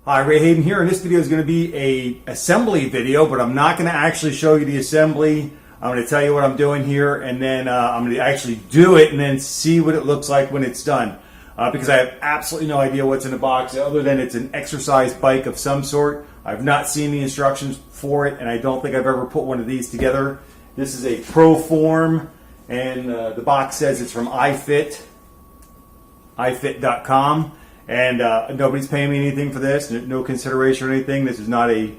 Hi, Hayden here, and this video is going to be a assembly video, but I'm not going to actually show you the assembly. I'm going to tell you what I'm doing here, and then I'm going to actually do it and then see what it looks like when it's done. Because I have absolutely no idea what's in the box other than it's an exercise bike of some sort. I've not seen the instructions for it, and I don't think I've ever put one of these together. This is a Pro Form, and the box says it's from iFit, iFit.com. And nobody's paying me anything for this, no consideration or anything. This is not a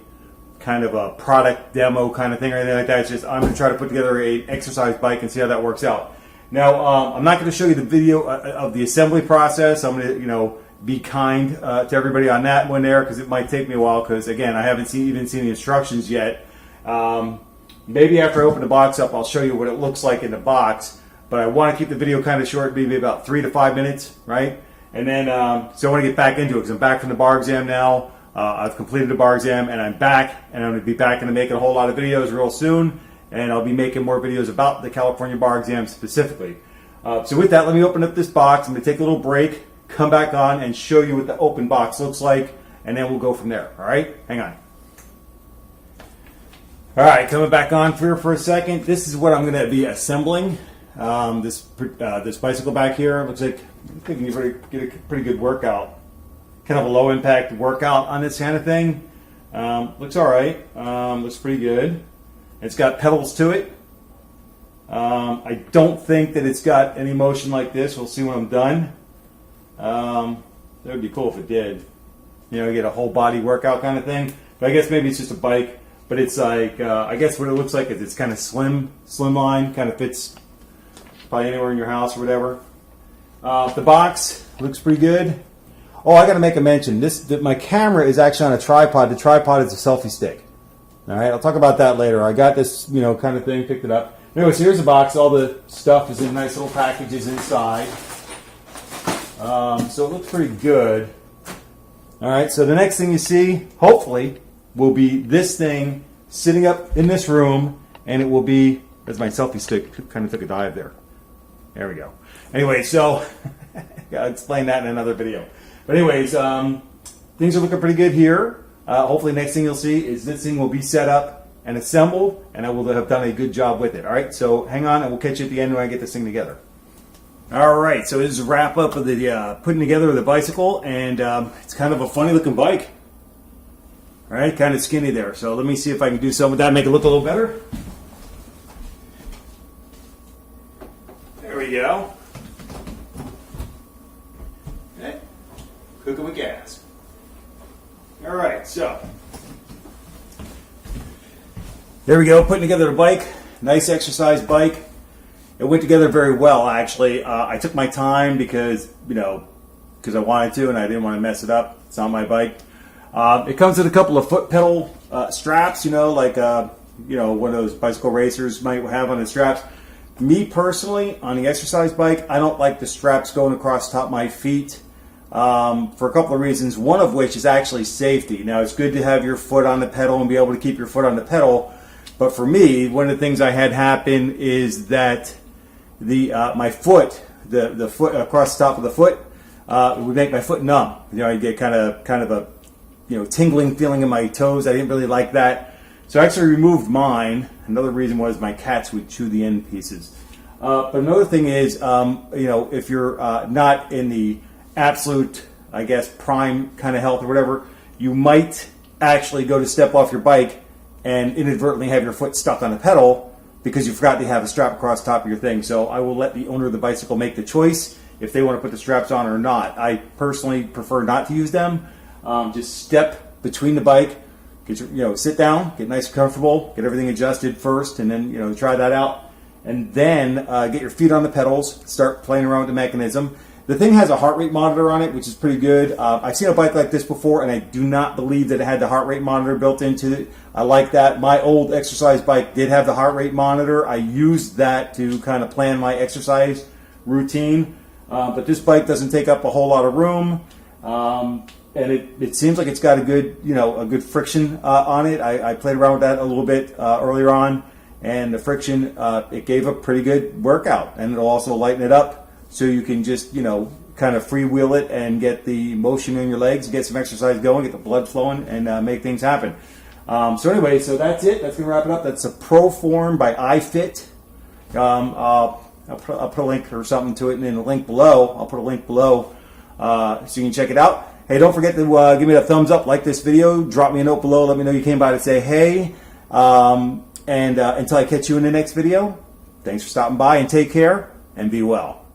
kind of a product demo kind of thing or anything like that. It's just I'm going to try to put together an exercise bike and see how that works out. Now, I'm not going to show you the video of the assembly process. I'm going to, be kind to everybody on that one there because it might take me a while because, again, I haven't even seen the instructions yet. Maybe after I open the box up, I'll show you what it looks like in the box. But I want to keep the video kind of short, maybe about 3 to 5 minutes, right? And then, so I want to get back into it because I'm back from the bar exam now. I've completed the bar exam and I'm back, and I'm going to be back into making a whole lot of videos real soon. And I'll be making more videos about the California bar exam specifically. So with that, let me open up this box. I'm going to take a little break, come back on, and show you what the open box looks like, and then we'll go from there. All right? Hang on. All right, coming back on here for a second. This is what I'm going to be assembling. This bicycle back here looks like I think you can get a pretty good workout, kind of a low impact workout on this kind of thing. Looks all right. Looks pretty good. It's got pedals to it. I don't think that it's got any motion like this. We'll see when I'm done. That would be cool if it did. Get a whole body workout kind of thing. But I guess maybe it's just a bike. But it's like I guess what it looks like is it's kind of slimline, kind of fits probably anywhere in your house or whatever. The box looks pretty good. Oh, I got to make a mention. My camera is actually on a tripod. The tripod is a selfie stick. All right, I'll talk about that later. I got this, kind of thing, picked it up. Anyways, here's the box. All the stuff is in nice little packages inside. So it looks pretty good. All right, so the next thing you see, hopefully, will be this thing sitting up in this room, and it will be, as my selfie stick kind of took a dive there. There we go. Anyway, so I'll explain that in another video. But anyways, things are looking pretty good here. Hopefully next thing you'll see is this thing will be set up and assembled, and I will have done a good job with it. All right, so hang on, and we'll catch you at the end when I get this thing together. All right, so this is a wrap up of the putting together of the bicycle, and it's kind of a funny looking bike. All right, kind of skinny there. So let me see if I can do something with that, make it look a little better. There we go. Okay. Cooking with gas. All right, so there we go. Putting together the bike. Nice exercise bike. It went together very well, actually. I took my time because I wanted to, and I didn't want to mess it up. It's not my bike. It comes with a couple of foot pedal straps, like one of those bicycle racers might have on the straps. Me personally, on the exercise bike, I don't like the straps going across the top of my feet for a couple of reasons, one of which is actually safety. Now, it's good to have your foot on the pedal and be able to keep your foot on the pedal, but for me, one of the things I had happen is that my foot, the foot across the top of the foot, would make my foot numb. I get kind of a tingling feeling in my toes. I didn't really like that. So I actually removed mine. Another reason was my cats would chew the end pieces. But another thing is, if you're not in the absolute, I guess, prime kind of health or whatever, you might actually go to step off your bike and inadvertently have your foot stuck on the pedal because you forgot to have a strap across the top of your thing. So I will let the owner of the bicycle make the choice if they want to put the straps on or not. I personally prefer not to use them. Just step between the bike. Get sit down, get nice and comfortable, get everything adjusted first, and then try that out, and then get your feet on the pedals, start playing around with the mechanism. The thing has a heart rate monitor on it, which is pretty good. I've seen a bike like this before, and I do not believe that it had the heart rate monitor built into it. I like that. My old exercise bike did have the heart rate monitor. I used that to kind of plan my exercise routine, but this bike doesn't take up a whole lot of room. And it seems like it's got a good friction on it. I played around with that a little bit earlier on, and the friction, it gave a pretty good workout, and it'll also lighten it up so you can just, kind of freewheel it and get the motion in your legs, get some exercise going, get the blood flowing, and make things happen. So anyway, so that's it. That's going to wrap it up. That's a ProForm by iFit. I'll put a link or something to it in the link below. I'll put a link below so you can check it out. Hey, don't forget to give me a thumbs up, like this video, drop me a note below, let me know you came by to say hey. And until I catch you in the next video, thanks for stopping by and take care and be well.